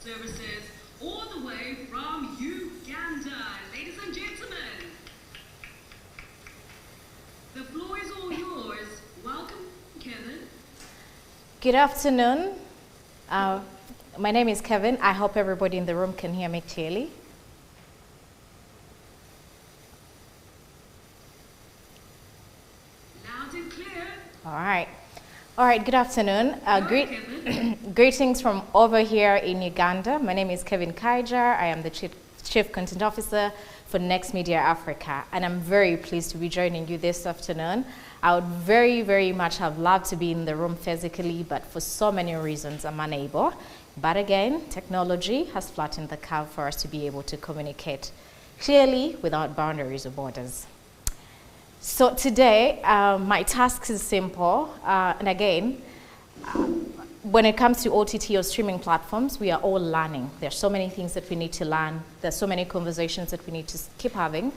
services all the way from Uganda. Ladies and gentlemen, the floor is all yours. Welcome, Kevin. Good afternoon. My name is Kevin. I hope everybody in the room can hear me clearly. Loud and clear. All right. All right, good afternoon. Kevin. Greetings from over here in Uganda. My name is Kevin Kaijja. I am the Chief Content Officer for Next Media Africa, and I'm very pleased to be joining you this afternoon. I would very, very much have loved to be in the room physically, but for so many reasons I'm unable. But again, technology has flattened the curve for us to be able to communicate clearly without boundaries or borders. So today, my task is simple, and again, when it comes to OTT or streaming platforms, we are all learning. There are so many things that we need to learn. There are so many conversations that we need to keep having.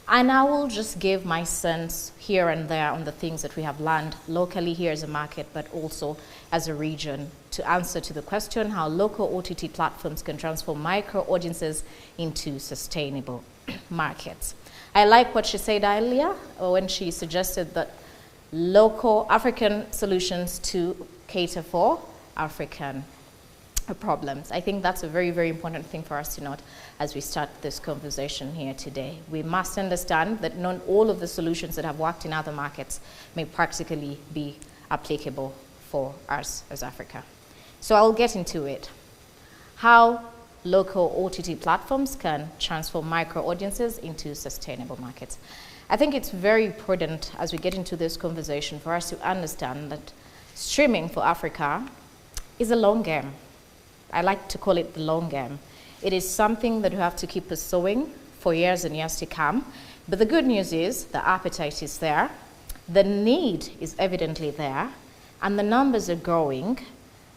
And I will just give my sense here and there on the things that we have learned locally here as a market, but also as a region, to answer to the question how local OTT platforms can transform micro audiences into sustainable markets. I like what she said earlier when she suggested that local African solutions to cater for African problems. I think that's a very, very important thing for us to note as we start this conversation here today. We must understand that not all of the solutions that have worked in other markets may practically be applicable for us as Africa. So I'll get into it. How local OTT platforms can transform micro audiences into sustainable markets. I think it's very prudent as we get into this conversation for us to understand that streaming for Africa is a long game. I like to call it the long game. It is something that we have to keep pursuing for years and years to come. But the good news is the appetite is there, the need is evidently there, and the numbers are growing,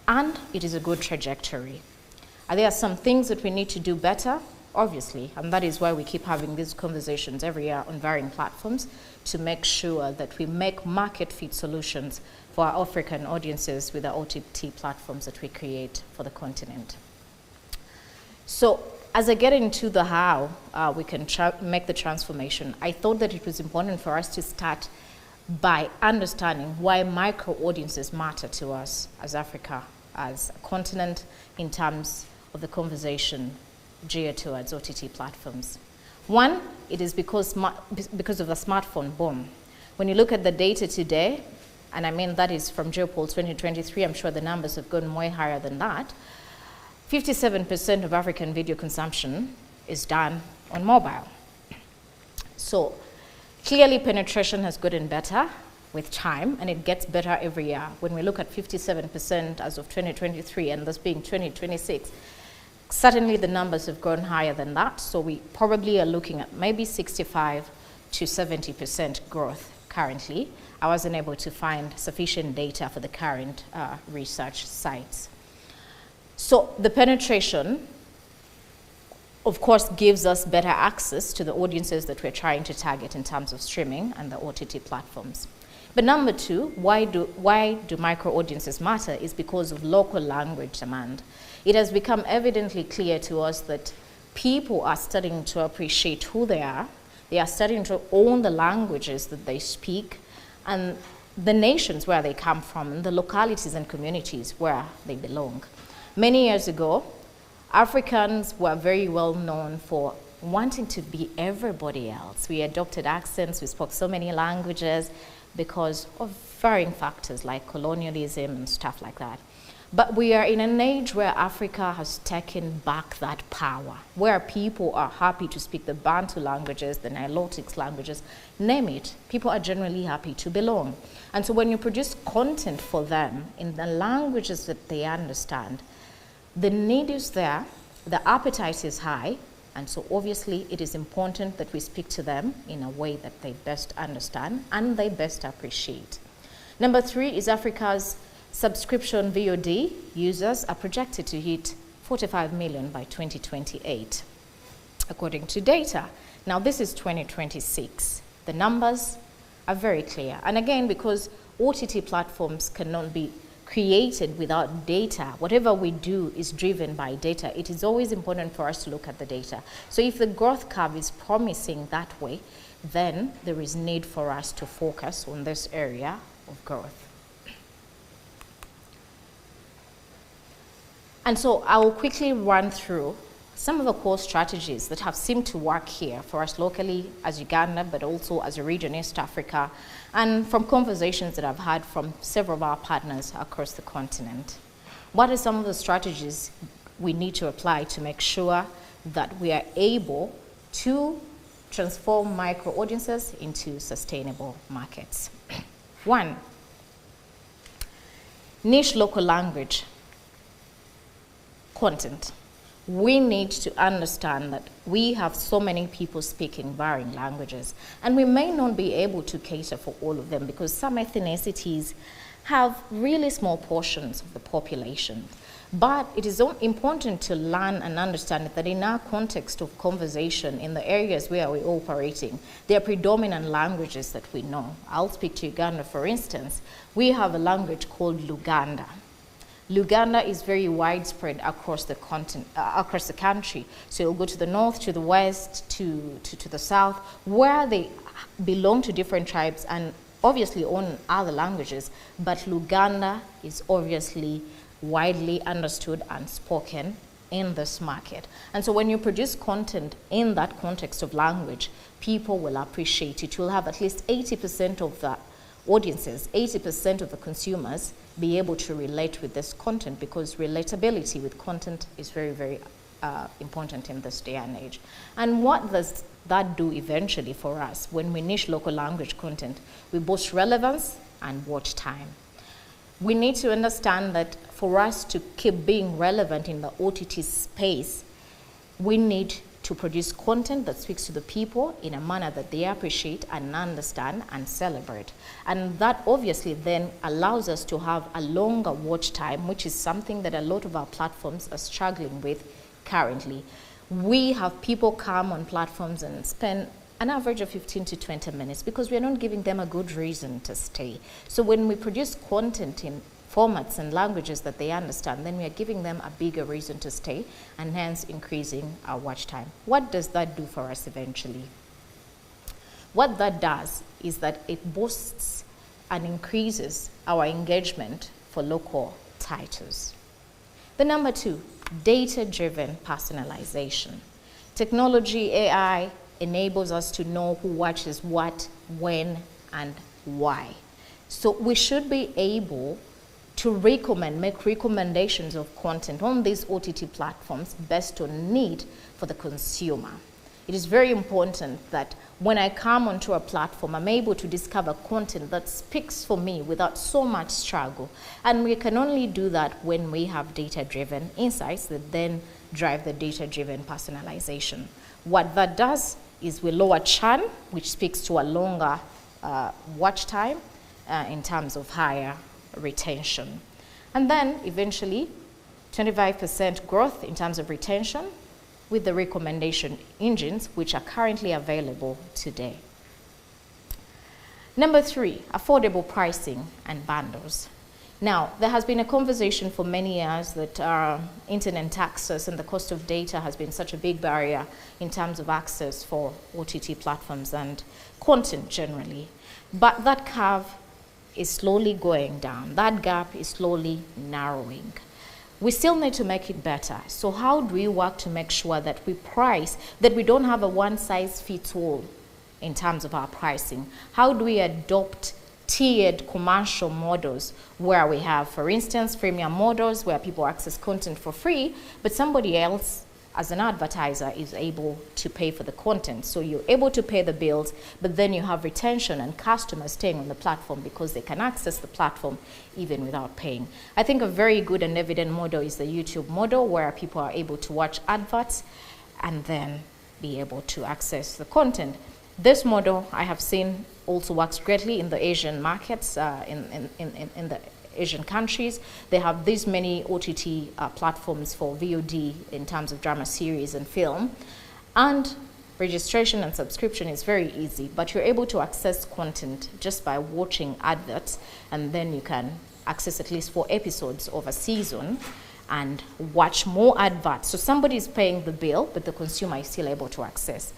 and it is a good trajectory. There are some things that we need to do better, obviously, and that is why we keep having these conversations every year on varying platforms to make sure that we make market-fit solutions for our African audiences with the OTT platforms that we create for the continent. So as I get into the how we can make the transformation, I thought that it was important for us to start by understanding why micro audiences matter to us as Africa, as a continent, in terms of the conversation geared towards OTT platforms. One, it is because of the smartphone boom. When you look at the data today, and I mean that is from Geopol 2023, I'm sure the numbers have gone way higher than that, 57% of African video consumption is done on mobile. So clearly penetration has gotten better with time, and it gets better every year. When we look at 57% as of 2023, and this being 2026, certainly the numbers have gone higher than that, so we probably are looking at maybe 65 to 70% growth currently. I wasn't able to find sufficient data for the current research sites. So the penetration, of course, gives us better access to the audiences that we're trying to target in terms of streaming and the OTT platforms. But number two, why do micro audiences matter is because of local language demand. It has become evidently clear to us that people are starting to appreciate who they are. They are starting to own the languages that they speak and the nations where they come from and the localities and communities where they belong. Many years ago, Africans were very well known for wanting to be everybody else. We adopted accents, we spoke so many languages because of varying factors like colonialism and stuff like that. But we are in an age where Africa has taken back that power, where people are happy to speak the Bantu languages, the Nilotic languages, name it. People are generally happy to belong. And so when you produce content for them in the languages that they understand, the need is there, the appetite is high, and so obviously it is important that we speak to them in a way that they best understand and they best appreciate. Number three is Africa's subscription VOD users are projected to hit 45 million by 2028, according to data. Now this is 2026. The numbers are very clear. And again, because OTT platforms cannot be created without data. Whatever we do is driven by data. It is always important for us to look at the data. So if the growth curve is promising that way, then there is need for us to focus on this area of growth. And so I will quickly run through some of the core strategies that have seemed to work here for us locally as Uganda, but also as a region, East Africa, and from conversations that I've had from several of our partners across the continent. What are some of the strategies we need to apply to make sure that we are able to transform micro audiences into sustainable markets? One, niche local language content. We need to understand that we have so many people speaking varying languages, and we may not be able to cater for all of them because some ethnicities have really small portions of the population. But it is important to learn and understand that in our context of conversation, in the areas where we're operating, there are predominant languages that we know. I'll speak to Uganda, for instance. We have a language called Luganda. Luganda is very widespread across the across the country. So you'll go to the north, to the west, to the south, where they belong to different tribes and obviously own other languages, but Luganda is obviously widely understood and spoken in this market. And so when you produce content in that context of language, people will appreciate it. You'll have at least 80% of the audiences, 80% of the consumers be able to relate with this content, because relatability with content is very, very important in this day and age. And what does that do eventually for us? When we niche local language content, we boost relevance and watch time. We need to understand that for us to keep being relevant in the OTT space, we need to produce content that speaks to the people in a manner that they appreciate and understand and celebrate. And that obviously then allows us to have a longer watch time, which is something that a lot of our platforms are struggling with currently. We have people come on platforms and spend an average of 15 to 20 minutes because we're not giving them a good reason to stay. So when we produce content in formats and languages that they understand, then we are giving them a bigger reason to stay and hence increasing our watch time. What does that do for us eventually? What that does is that it boosts and increases our engagement for local titles. The number two, data-driven personalization. Technology, AI, enables us to know who watches what, when, and why. So we should be able to make recommendations of content on these OTT platforms based on need for the consumer. It is very important that when I come onto a platform, I'm able to discover content that speaks for me without so much struggle. And we can only do that when we have data-driven insights that then drive the data-driven personalization. What that does is we lower churn, which speaks to a longer watch time in terms of higher retention. And then eventually 25% growth in terms of retention with the recommendation engines which are currently available today. Number three, affordable pricing and bundles. Now, there has been a conversation for many years that internet access and the cost of data has been such a big barrier in terms of access for OTT platforms and content generally. But that curve is slowly going down. That gap is slowly narrowing. We still need to make it better. So how do we work to make sure that we price, that we don't have a one-size-fits-all in terms of our pricing? How do we adopt tiered commercial models where we have, for instance, freemium models where people access content for free, but somebody else as an advertiser is able to pay for the content. So you're able to pay the bills, but then you have retention and customers staying on the platform because they can access the platform even without paying. I think a very good and evident model is the YouTube model where people are able to watch adverts and then be able to access the content. This model I have seen also works greatly in the Asian markets, in the Asian countries. They have these many OTT platforms for VOD in terms of drama series and film. And registration and subscription is very easy, but you're able to access content just by watching adverts, and then you can access at least 4 episodes of a season and watch more adverts. So somebody is paying the bill, but the consumer is still able to access.